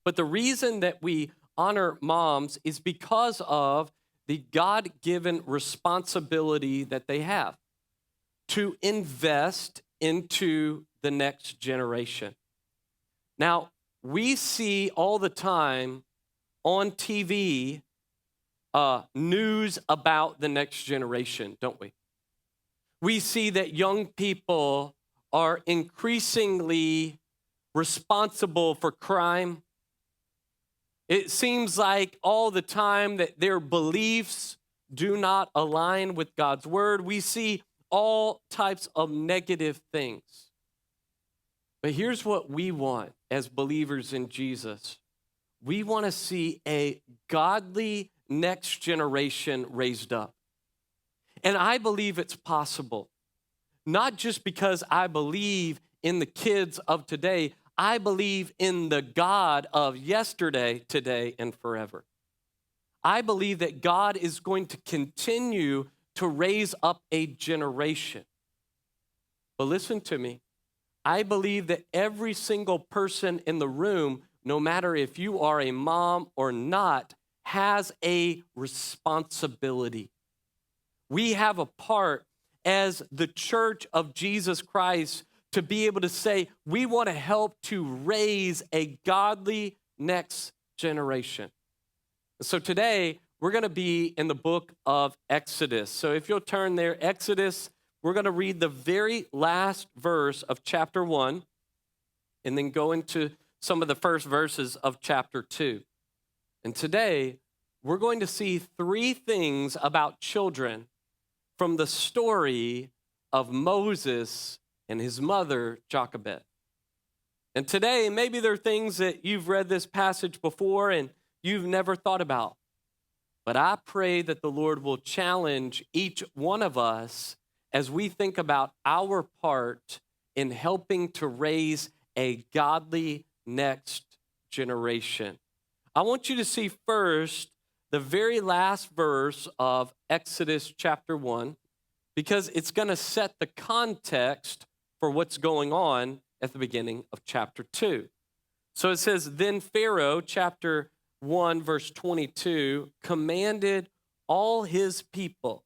But the reason that we honor moms is because of the God-given responsibility that they have to invest into the next generation. Now, we see all the time on TV news about the next generation, don't we? We see that young people are increasingly responsible for crime. It seems like all the time that their beliefs do not align with God's word. We see all types of negative things. But here's what we want as believers in Jesus. We want to see a godly next generation raised up. And I believe it's possible, not just because I believe in the kids of today, I believe in the God of yesterday, today, and forever. I believe that God is going to continue to raise up a generation. But listen to me. I believe that every single person in the room, no matter if you are a mom or not, has a responsibility. We have a part as the church of Jesus Christ to be able to say, we want to help to raise a godly next generation. So today, we're going to be in the book of Exodus. So if you'll turn there, Exodus, we're going to read the very last verse of chapter 1 and then go into some of the first verses of chapter 2. And today, we're going to see 3 things about children from the story of Moses and his mother, Jochebed. And today, maybe there are things that you've read this passage before and you've never thought about. But I pray that the Lord will challenge each one of us as we think about our part in helping to raise a godly next generation. I want you to see first the very last verse of Exodus chapter 1, because it's going to set the context for what's going on at the beginning of chapter 2. So it says, then Pharaoh, chapter 1, verse 22, commanded all his people,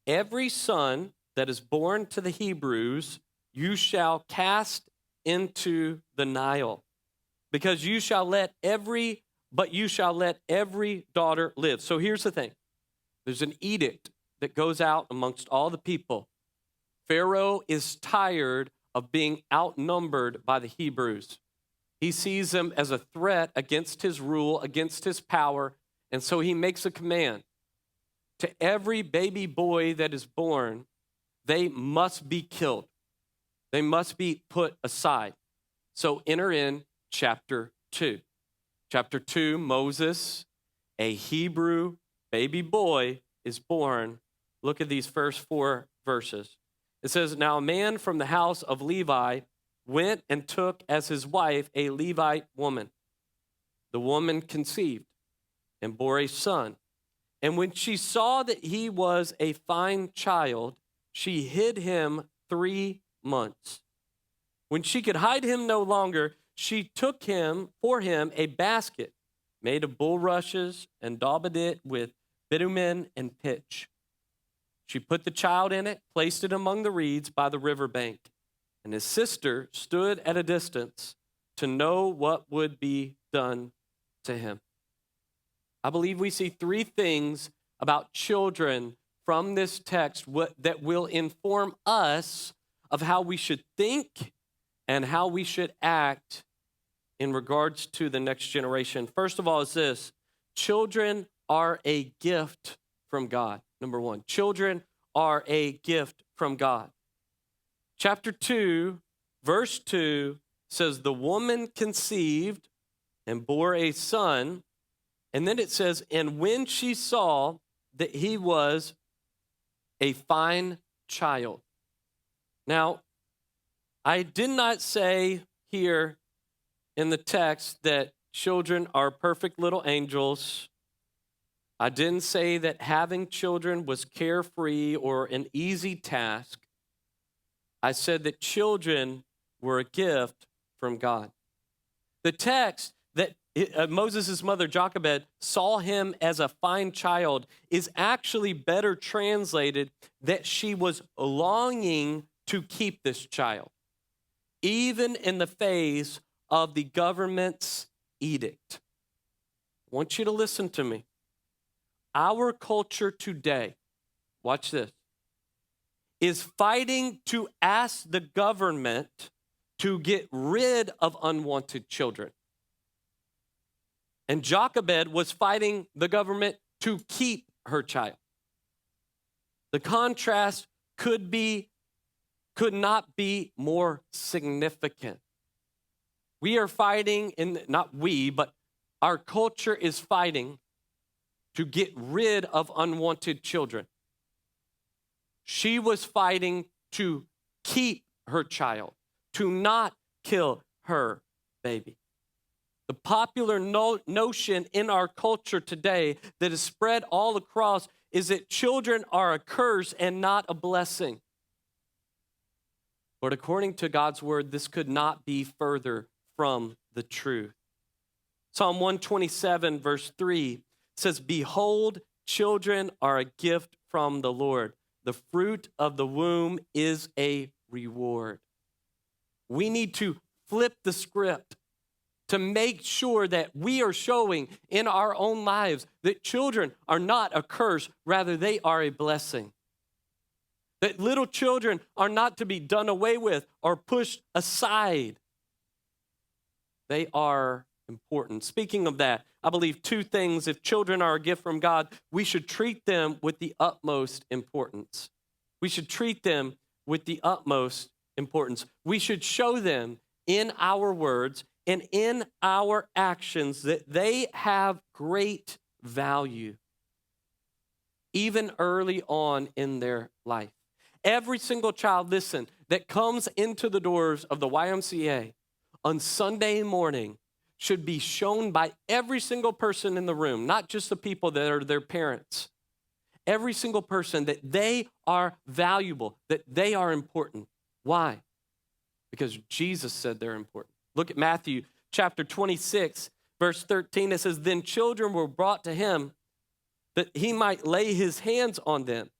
every son that is born to the Hebrews, you shall cast into the Nile, because you shall let every daughter live. So here's the thing. There's an edict that goes out amongst all the people. Pharaoh is tired of being outnumbered by the Hebrews. He sees them as a threat against his rule, against his power, and so he makes a command. To every baby boy that is born, they must be killed. They must be put aside. So enter in chapter 2. Chapter 2, Moses, a Hebrew baby boy, is born. Look at these first 4 verses. It says, now a man from the house of Levi went and took as his wife a Levite woman. The woman conceived and bore a son. And when she saw that he was a fine child, she hid him 3 months. When she could hide him no longer, she took him for him a basket made of bulrushes and daubed it with bitumen and pitch. She put the child in it, placed it among the reeds by the riverbank, and his sister stood at a distance to know what would be done to him. I believe we see 3 things about children from this text that will inform us of how we should think and how we should act in regards to the next generation. First of all is this: children are a gift from God. Number 1, children are a gift from God. Chapter 2, verse 2 says, the woman conceived and bore a son. And then it says, and when she saw that he was a fine child. Now, I did not say here in the text that children are perfect little angels. I didn't say that having children was carefree or an easy task. I said that children were a gift from God. The text that Moses' mother, Jochebed, saw him as a fine child is actually better translated that she was longing to keep this child, even in the face of the government's edict. I want you to listen to me. Our culture today, watch this, is fighting to ask the government to get rid of unwanted children. And Jochebed was fighting the government to keep her child. The contrast could not be more significant. We are fighting, not we, but our culture is fighting to get rid of unwanted children. She was fighting to keep her child, to not kill her baby. The popular notion in our culture today that is spread all across is that children are a curse and not a blessing. But according to God's word, this could not be further from the truth. Psalm 127, verse 3 says, "Behold, children are a gift from the Lord. The fruit of the womb is a reward." We need to flip the script to make sure that we are showing in our own lives that children are not a curse, rather they are a blessing. That little children are not to be done away with or pushed aside. They are important. Speaking of that, I believe two things. If children are a gift from God, we should treat them with the utmost importance. We should treat them with the utmost importance. We should show them in our words and in our actions that they have great value, even early on in their life. Every single child, listen, that comes into the doors of the YMCA on Sunday morning should be shown by every single person in the room, not just the people that are their parents. Every single person that they are valuable, that they are important. Why? Because Jesus said they're important. Look at Matthew chapter 26, verse 13. It says, "Then children were brought to him that he might lay his hands on them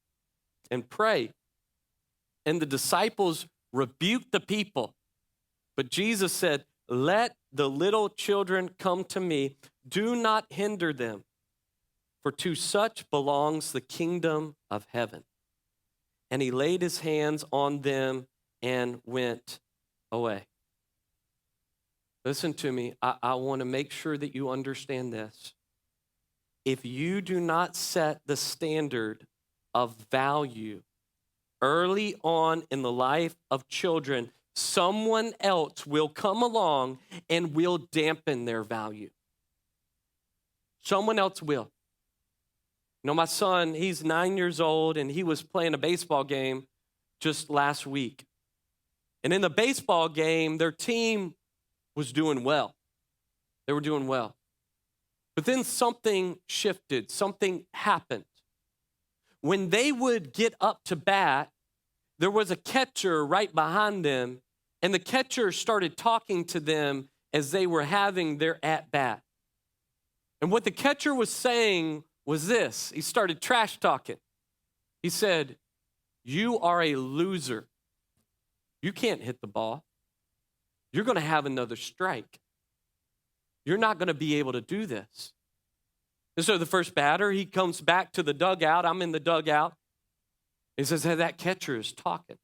and pray. And the disciples rebuked the people. But Jesus said, 'Let the little children come to me. Do not hinder them, for to such belongs the kingdom of heaven.' And he laid his hands on them and went away." Listen to me. I want to make sure that you understand this. If you do not set the standard of value early on in the life of children, someone else will come along and will dampen their value. Someone else will. You know, my son, he's 9 years old, and he was playing a baseball game just last week. And in the baseball game, their team was doing well. They were doing well. But then something shifted, something happened. When they would get up to bat, there was a catcher right behind them, and the catcher started talking to them as they were having their at-bat. And what the catcher was saying was this. He started trash talking. He said, "You are a loser. You can't hit the ball. You're going to have another strike. You're not going to be able to do this." And so the first batter, he comes back to the dugout. I'm in the dugout. He says, "Hey, that catcher is talking.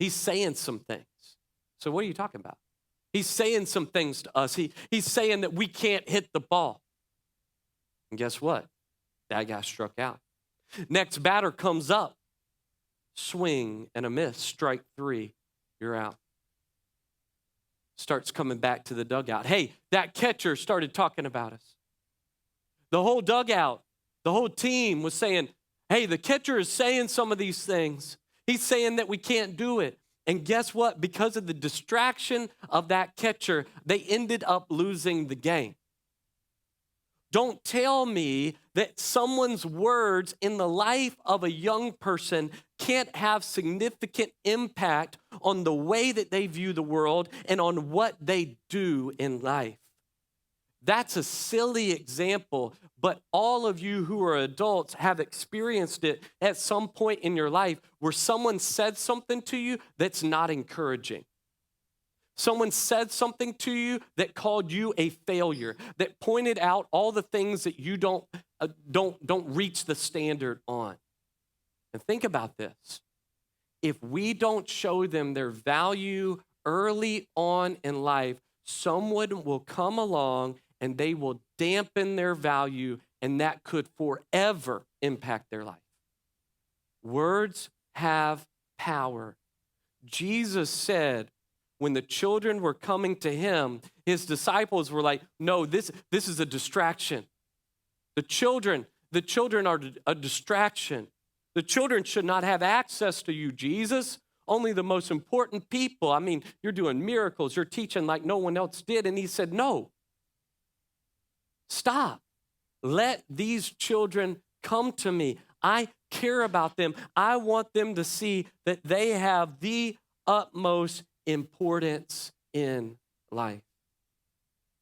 He's saying some things." So what are you talking about? He's saying some things to us. He's saying that we can't hit the ball. And guess what? That guy struck out. Next batter comes up. Swing and a miss. Strike three. You're out. Starts coming back to the dugout. "Hey, that catcher started talking about us." The whole dugout, the whole team was saying, "Hey, the catcher is saying some of these things. He's saying that we can't do it." And guess what? Because of the distraction of that catcher, they ended up losing the game. Don't tell me that someone's words in the life of a young person can't have significant impact on the way that they view the world and on what they do in life. That's a silly example, but all of you who are adults have experienced it at some point in your life where someone said something to you that's not encouraging. Someone said something to you that called you a failure, that pointed out all the things that you don't reach the standard on. And think about this. If we don't show them their value early on in life, someone will come along and they will dampen their value, and that could forever impact their life. Words have power. Jesus said when the children were coming to him, his disciples were like, no, this is a distraction. The children are a distraction. The children should not have access to you, Jesus. Only the most important people. I mean, you're doing miracles. You're teaching like no one else did. And he said, no, stop. Let these children come to me. I care about them. I want them to see that they have the utmost importance in life.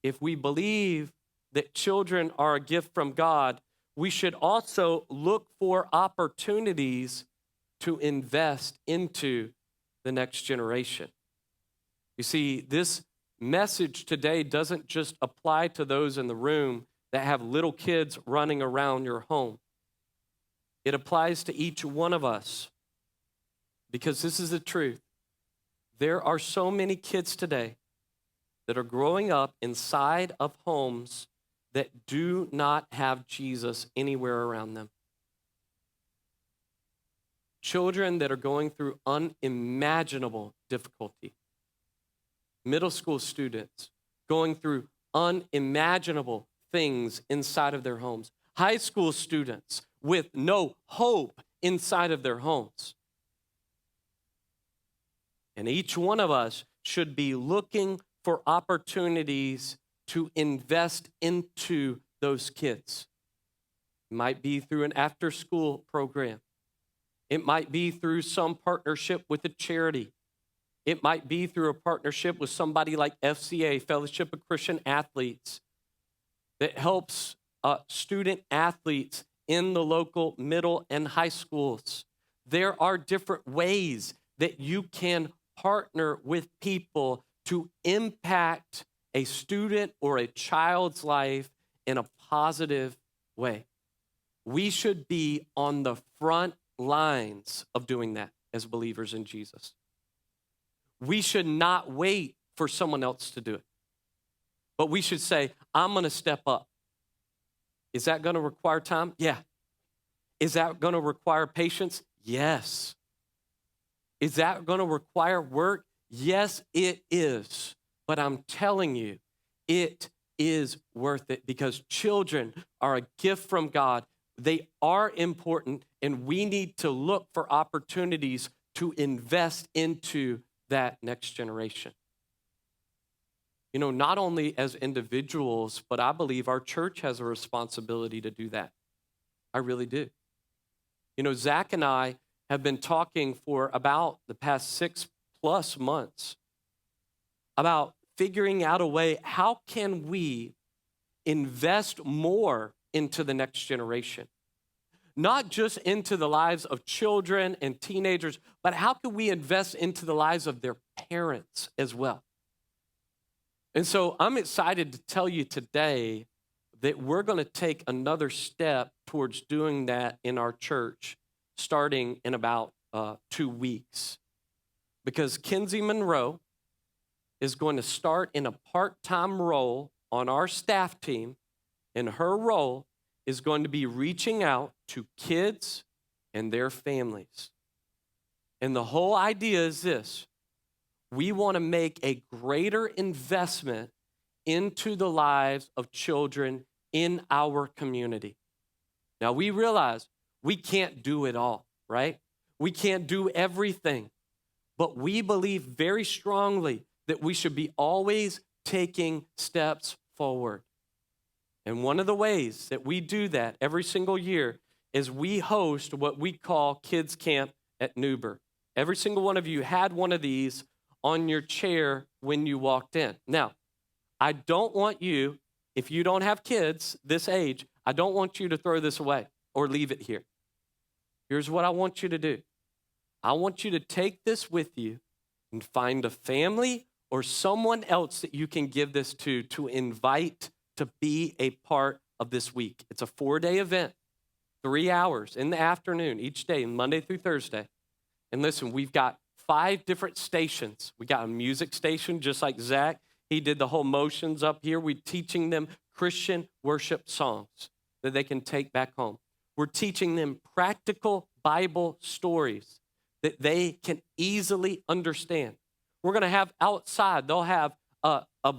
If we believe that children are a gift from God, we should also look for opportunities to invest into the next generation. You see, this message today doesn't just apply to those in the room that have little kids running around your home. It applies to each one of us, because this is the truth. There are so many kids today that are growing up inside of homes that do not have Jesus anywhere around them. Children that are going through unimaginable difficulty. Middle school students going through unimaginable things inside of their homes. High school students with no hope inside of their homes. And each one of us should be looking for opportunities to invest into those kids. It might be through an after-school program. It might be through some partnership with a charity. It might be through a partnership with somebody like FCA, Fellowship of Christian Athletes, that helps student athletes in the local middle and high schools. There are different ways that you can partner with people to impact a student or a child's life in a positive way. We should be on the front lines of doing that as believers in Jesus. We should not wait for someone else to do it, but we should say, I'm going to step up. Is that going to require time? Yeah. Is that going to require patience? Yes. Is that going to require work? Yes, it is. But I'm telling you, it is worth it, because children are a gift from God. They are important, and we need to look for opportunities to invest into that next generation. You know, not only as individuals, but I believe our church has a responsibility to do that. I really do. You know, Zach and I have been talking for about the past 6+ months about figuring out a way, how can we invest more into the next generation? Not just into the lives of children and teenagers, but how can we invest into the lives of their parents as well? And so I'm excited to tell you today that we're going to take another step towards doing that in our church starting in about 2 weeks. Because Kinsey Monroe is going to start in a part-time role on our staff team, and her role is going to be reaching out to kids and their families. And the whole idea is this: we want to make a greater investment into the lives of children in our community. Now, we realize we can't do it all, right? We can't do everything, but we believe very strongly that we should be always taking steps forward. And one of the ways that we do that every single year is we host what we call Kids Camp at Newberg. Every single one of you had one of these on your chair when you walked in. Now, I don't want you if you don't have kids this age, I don't want you to throw this away or leave it here. Here's what I want you to do. I want you to take this with you and find a family or someone else that you can give this to invite to be a part of this week. It's a 4-day event, 3 hours in the afternoon each day, Monday through Thursday. And listen, we've got 5 different stations. We got a music station, just like Zach. He did the whole motions up here. We're teaching them Christian worship songs that they can take back home. We're teaching them practical Bible stories that they can easily understand. We're going to have outside, they'll have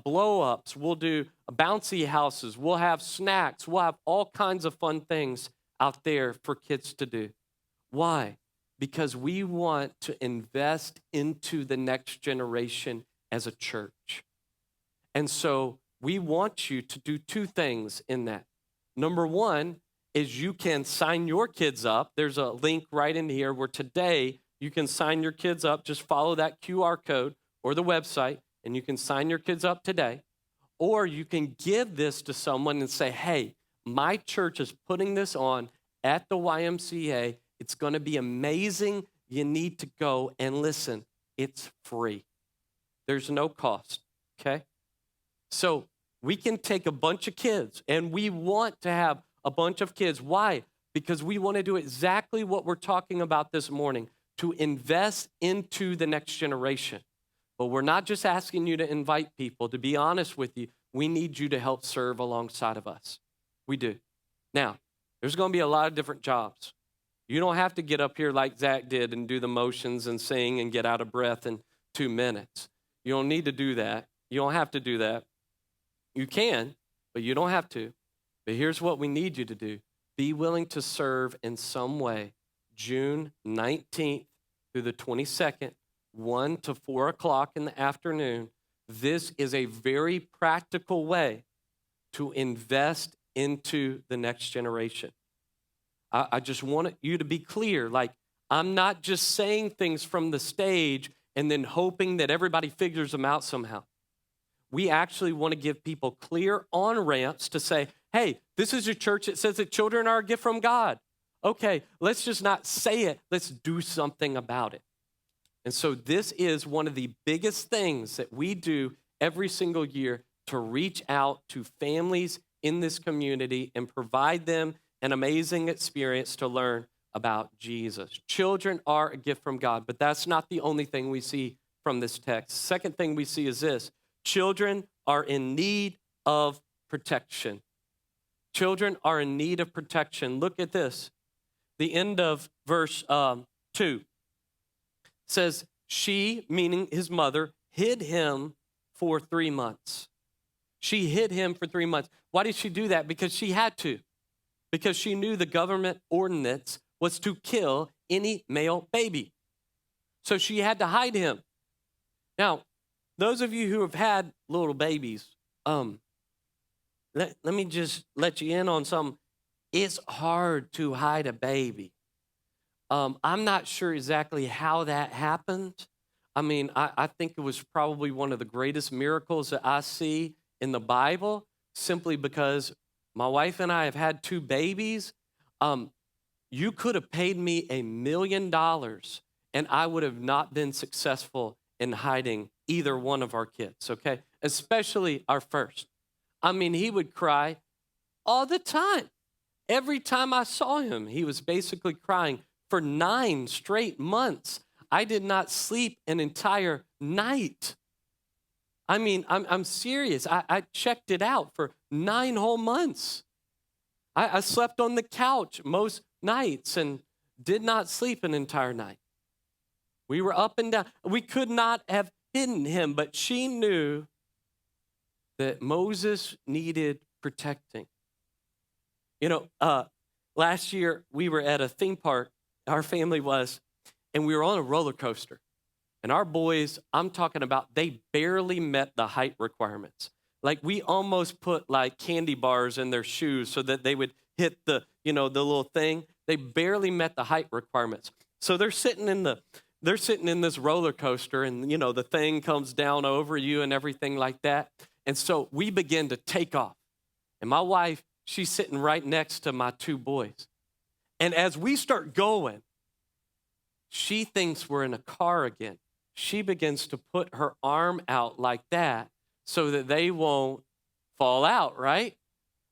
blow-ups. We'll do bouncy houses. We'll have snacks. We'll have all kinds of fun things out there for kids to do. Why? Because we want to invest into the next generation as a church. And so we want you to do 2 things in that. Number 1 is you can sign your kids up. There's a link right in here where today you can sign your kids up. Just follow that QR code or the website, and you can sign your kids up today. Or you can give this to someone and say, hey, my church is putting this on at the YMCA. It's going to be amazing. You need to go and listen. It's free. There's no cost, okay? So we can take a bunch of kids, and we want to have a bunch of kids. Why? Because we want to do exactly what we're talking about this morning, to invest into the next generation. But we're not just asking you to invite people. To be honest with you, we need you to help serve alongside of us. We do. Now, there's going to be a lot of different jobs. You don't have to get up here like Zach did and do the motions and sing and get out of breath in 2 minutes. You don't need to do that. You don't have to do that. You can, but you don't have to. But here's what we need you to do. Be willing to serve in some way, June 19th through the 22nd, 1 to 4 o'clock in the afternoon. This is a very practical way to invest into the next generation. I just want you to be clear. Like, I'm not just saying things from the stage and then hoping that everybody figures them out somehow. We actually want to give people clear on-ramps to say, hey, this is a church that says that children are a gift from God. Okay, let's just not say it. Let's do something about it. And so this is one of the biggest things that we do every single year to reach out to families in this community and provide them an amazing experience to learn about Jesus. Children are a gift from God, but that's not the only thing we see from this text. Second thing we see is this: children are in need of protection. Children are in need of protection. Look at this. The end of verse 2 says, she, meaning his mother, hid him for 3 months. She hid him for 3 months. Why did she do that? Because she had to. Because she knew the government ordinance was to kill any male baby. So she had to hide him. Now, those of you who have had little babies, let me just let you in on something. It's hard to hide a baby. I'm not sure exactly how that happened. I mean, I think it was probably one of the greatest miracles that I see in the Bible, simply because my wife and I have had 2 babies. You could have paid me $1 million and I would have not been successful in hiding either one of our kids, okay? Especially our first. I mean, he would cry all the time. Every time I saw him, he was basically crying for 9 straight months. I did not sleep an entire night. I mean, I'm serious. I checked it out for 9 whole months. I slept on the couch most nights and did not sleep an entire night. We were up and down. We could not have hidden him, but she knew that Moses needed protecting. You know, last year we were at a theme park, our family was, and we were on a roller coaster. And our boys, I'm talking about, they barely met the height requirements. Like, we almost put like candy bars in their shoes so that they would hit the, the little thing. They barely met the height requirements. So they're sitting in this roller coaster, and the thing comes down over you and everything like that. And so we begin to take off. And my wife, she's sitting right next to my two boys. And as we start going, she thinks we're in a car again. She begins to put her arm out like that so that they won't fall out, right?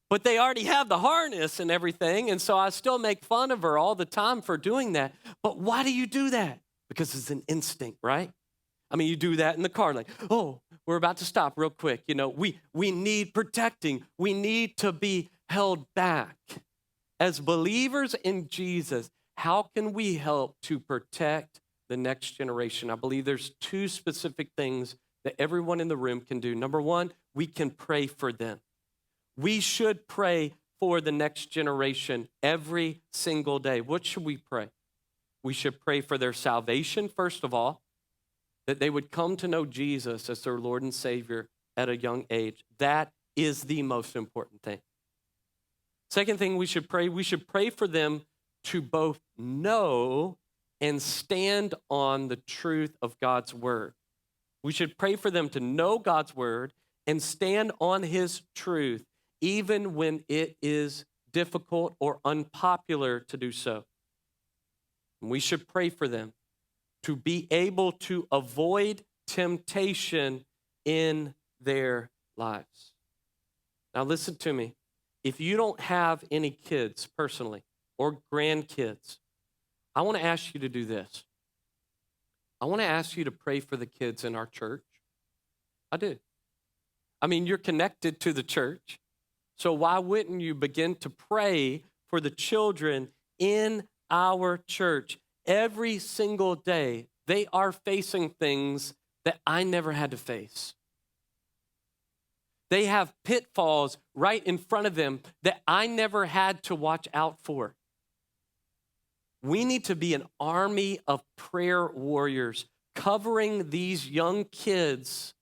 But they already have the harness and everything, and so I still make fun of her all the time for doing that. But why do you do that? Because it's an instinct, right? I mean, you do that in the car, like, oh, we're about to stop real quick. You know, we need protecting. We need to be held back. As believers in Jesus, how can we help to protect the next generation? I believe there's two specific things that everyone in the room can do. Number one, we can pray for them. We should pray for the next generation every single day. What should we pray? We should pray for their salvation, first of all, that they would come to know Jesus as their Lord and Savior at a young age. That is the most important thing. Second thing we should pray for them to both know and stand on the truth of God's word. We should pray for them to know God's word and stand on his truth, even when it is difficult or unpopular to do so. And we should pray for them to be able to avoid temptation in their lives. Now listen to me. If you don't have any kids personally or grandkids, I want to ask you to do this. I want to ask you to pray for the kids in our church. I do. I mean, you're connected to the church, so why wouldn't you begin to pray for the children in our church? Every single day, they are facing things that I never had to face. They have pitfalls right in front of them that I never had to watch out for. We need to be an army of prayer warriors covering these young kids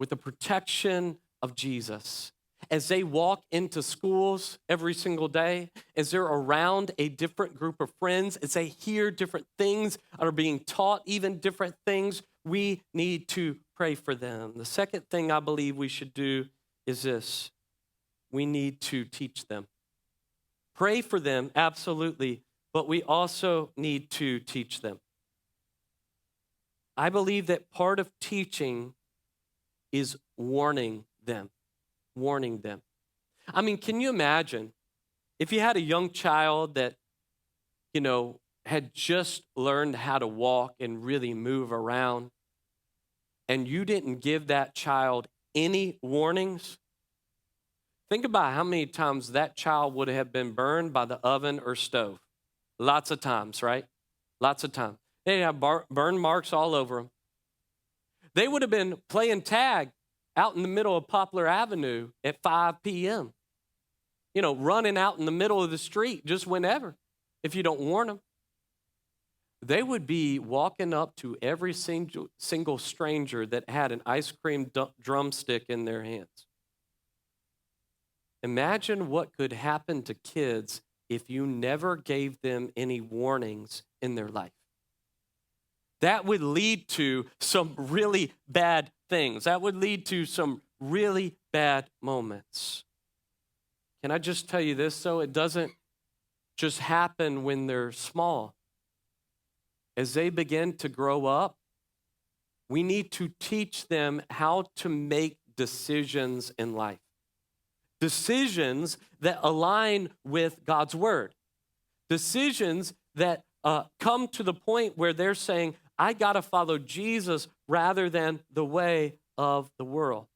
with the protection of Jesus. As they walk into schools every single day, as they're around a different group of friends, as they hear different things, are being taught even different things, we need to pray for them. The second thing I believe we should do is this. We need to teach them. Pray for them, absolutely, but we also need to teach them. I believe that part of teaching is warning them. Warning them. I mean, can you imagine if you had a young child that, had just learned how to walk and really move around, and you didn't give that child any warnings? Think about how many times that child would have been burned by the oven or stove. Lots of times, right? Lots of times. They have burn marks all over them. They would have been playing tag out in the middle of Poplar Avenue at 5 p.m., running out in the middle of the street just whenever, if you don't warn them. They would be walking up to every single stranger that had an ice cream drumstick in their hands. Imagine what could happen to kids if you never gave them any warnings in their life. That would lead to some really bad things. That would lead to some really bad moments. Can I just tell you this, though? It doesn't just happen when they're small. As they begin to grow up, we need to teach them how to make decisions in life. Decisions that align with God's word. Decisions that come to the point where they're saying, I got to follow Jesus rather than the way of the world.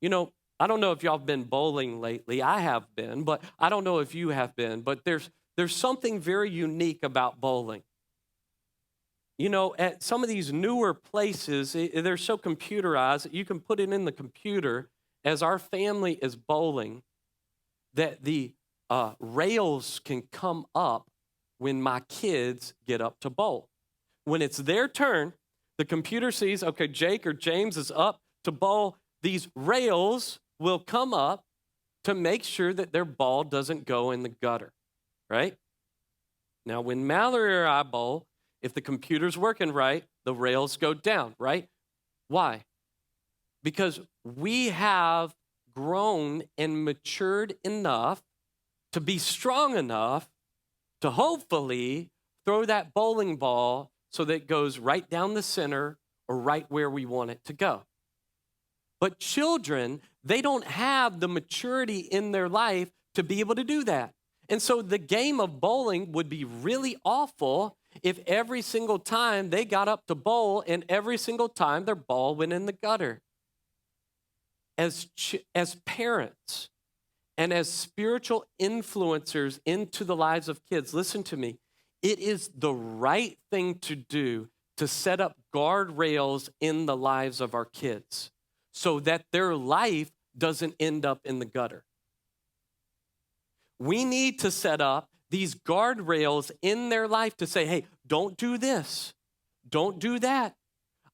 I don't know if y'all have been bowling lately. I have been, but I don't know if you have been. But there's something very unique about bowling. At some of these newer places, they're so computerized that you can put it in the computer as our family is bowling, that the rails can come up when my kids get up to bowl. When it's their turn, the computer sees, okay, Jake or James is up to bowl. These rails will come up to make sure that their ball doesn't go in the gutter, right? Now, when Mallory or I bowl, if the computer's working right, the rails go down, right? Why? Because we have grown and matured enough to be strong enough to hopefully throw that bowling ball so that it goes right down the center or right where we want it to go. But children, they don't have the maturity in their life to be able to do that. And so the game of bowling would be really awful if every single time they got up to bowl and every single time their ball went in the gutter. As parents and as spiritual influencers into the lives of kids, listen to me, it is the right thing to do to set up guardrails in the lives of our kids so that their life doesn't end up in the gutter. We need to set up these guardrails in their life to say, hey, don't do this. Don't do that.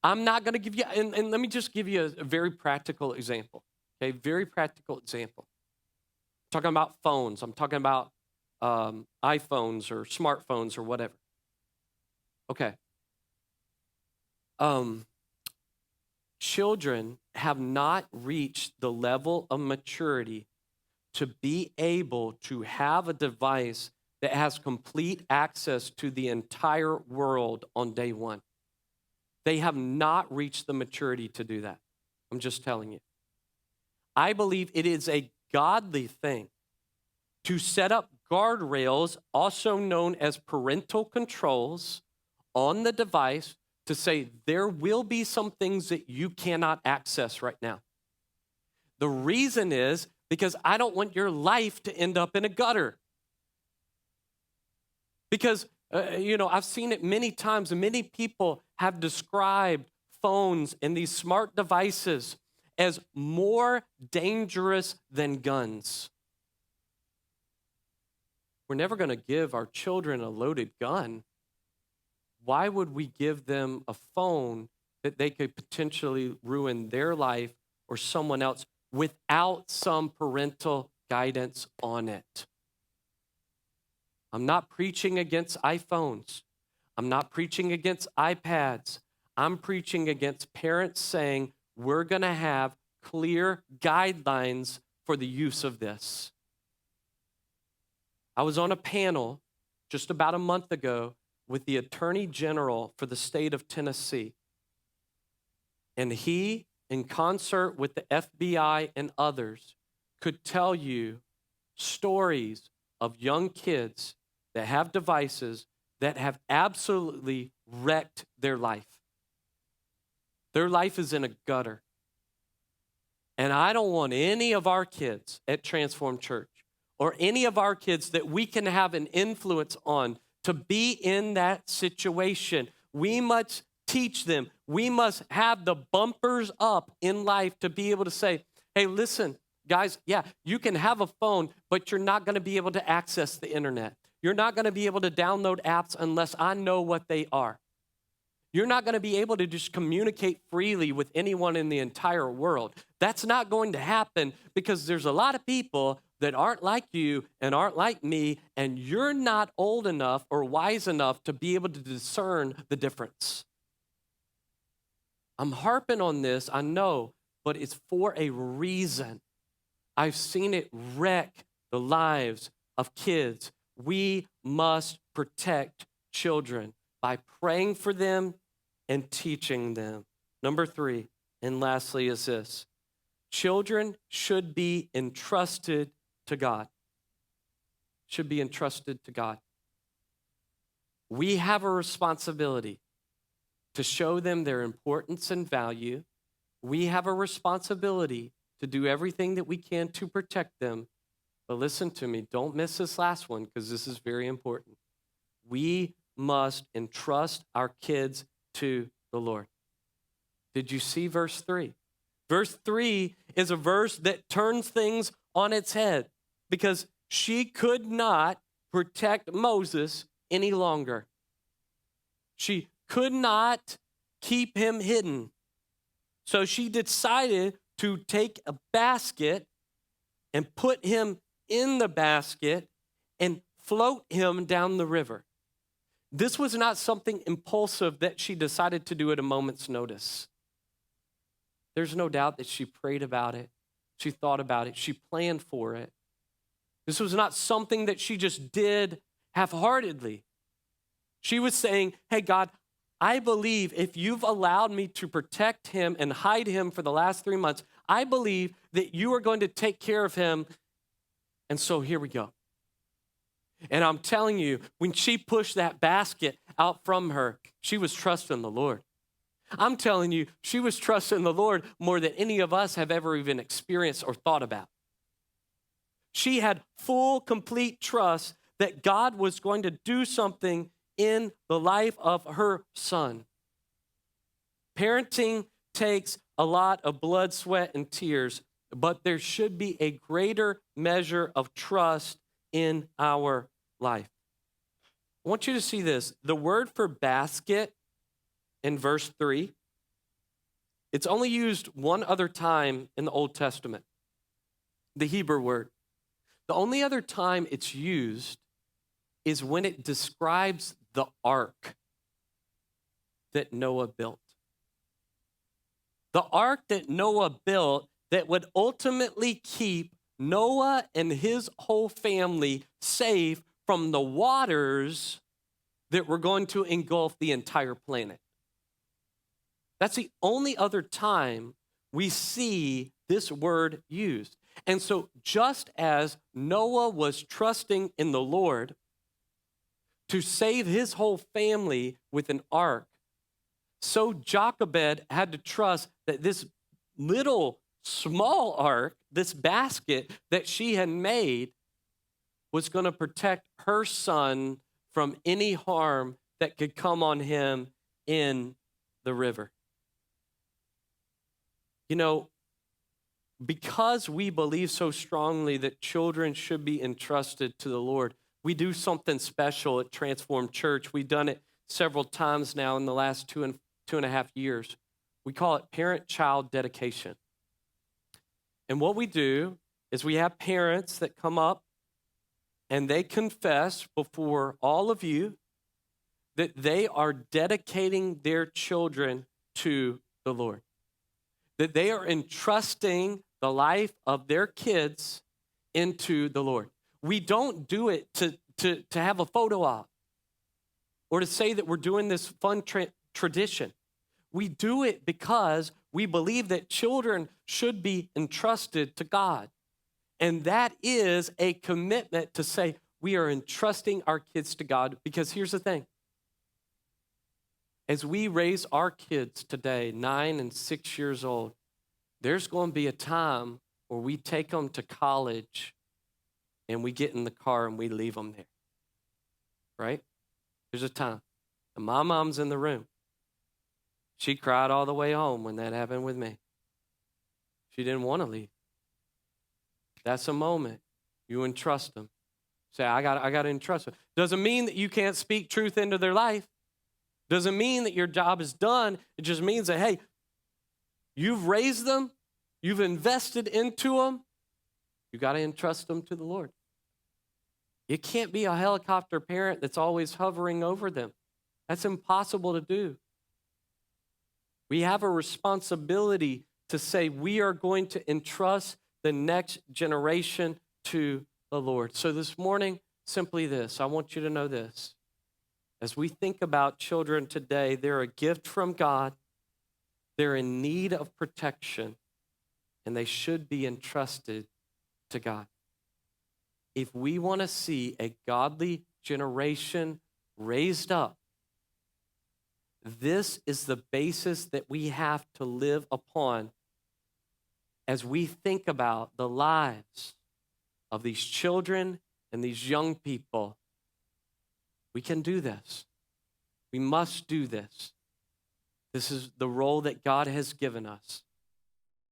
I'm not going to give you, and let me just give you a very practical example. Okay, very practical example. I'm talking about phones. I'm talking about iPhones or smartphones or whatever. Okay. Children have not reached the level of maturity to be able to have a device that has complete access to the entire world on day one. They have not reached the maturity to do that. I'm just telling you. I believe it is a godly thing to set up guardrails, also known as parental controls, on the device to say there will be some things that you cannot access right now. The reason is because I don't want your life to end up in a gutter. Because, I've seen it many times, and many people have described phones and these smart devices as more dangerous than guns. We're never going to give our children a loaded gun. Why would we give them a phone that they could potentially ruin their life or someone else without some parental guidance on it? I'm not preaching against iPhones. I'm not preaching against iPads. I'm preaching against parents saying we're going to have clear guidelines for the use of this. I was on a panel just about a month ago with the Attorney General for the state of Tennessee. And he, in concert with the FBI and others, could tell you stories of young kids that have devices that have absolutely wrecked their life. Their life is in a gutter. And I don't want any of our kids at Transform Church or any of our kids that we can have an influence on to be in that situation. We must teach them. We must have the bumpers up in life to be able to say, hey, listen, guys, yeah, you can have a phone, but you're not going to be able to access the internet. You're not going to be able to download apps unless I know what they are. You're not going to be able to just communicate freely with anyone in the entire world. That's not going to happen because there's a lot of people that aren't like you and aren't like me, and you're not old enough or wise enough to be able to discern the difference. I'm harping on this, I know, but it's for a reason. I've seen it wreck the lives of kids. We must protect children by praying for them and teaching them. Number 3, and lastly, is this. Children should be entrusted to God. Should be entrusted to God. We have a responsibility to show them their importance and value. We have a responsibility to do everything that we can to protect them. But listen to me, don't miss this last one because this is very important. We must entrust our kids to the Lord. Did you see verse 3? Verse 3 is a verse that turns things on its head because she could not protect Moses any longer. She could not keep him hidden. So she decided to take a basket and put him in the basket and float him down the river. This was not something impulsive that she decided to do at a moment's notice. There's no doubt that she prayed about it. She thought about it. She planned for it. This was not something that she just did half-heartedly. She was saying, hey, God, I believe if you've allowed me to protect him and hide him for the last 3 months, I believe that you are going to take care of him. And so here we go. And I'm telling you, when she pushed that basket out from her, she was trusting the Lord. I'm telling you, she was trusting the Lord more than any of us have ever even experienced or thought about. She had full, complete trust that God was going to do something in the life of her son. Parenting takes a lot of blood, sweat, and tears, but there should be a greater measure of trust in our life. I want you to see this. The word for basket in verse 3, it's only used one other time in the Old Testament, the Hebrew word. The only other time it's used is when it describes the ark that Noah built. The ark that Noah built that would ultimately keep Noah and his whole family safe from the waters that were going to engulf the entire planet. That's the only other time we see this word used. And so just as Noah was trusting in the Lord to save his whole family with an ark, so Jochebed had to trust that this little small ark, this basket that she had made, was going to protect her son from any harm that could come on him in the river. You know, because we believe so strongly that children should be entrusted to the Lord, we do something special at Transformed Church. We've done it several times now in the last two and a half years. We call it parent-child dedication. And what we do is we have parents that come up and they confess before all of you that they are dedicating their children to the Lord, that they are entrusting the life of their kids into the Lord. We don't do it to have a photo op or to say that we're doing this fun tradition. We do it because we believe that children should be entrusted to God. And that is a commitment to say we are entrusting our kids to God. Because here's the thing. As we raise our kids today, 9 and 6 years old, there's going to be a time where we take them to college and we get in the car and we leave them there, right? There's a time. And my mom's in the room. She cried all the way home when that happened with me. She didn't want to leave. That's a moment you entrust them. Say, I got to entrust them. Doesn't mean that you can't speak truth into their life. Doesn't mean that your job is done. It just means that, hey, you've raised them. You've invested into them. You got to entrust them to the Lord. You can't be a helicopter parent that's always hovering over them. That's impossible to do. We have a responsibility to say we are going to entrust the next generation to the Lord. So this morning, simply this, I want you to know this. As we think about children today, they're a gift from God. They're in need of protection, and they should be entrusted to God. If we want to see a godly generation raised up, this is the basis that we have to live upon as we think about the lives of these children and these young people. We can do this. We must do this. This is the role that God has given us.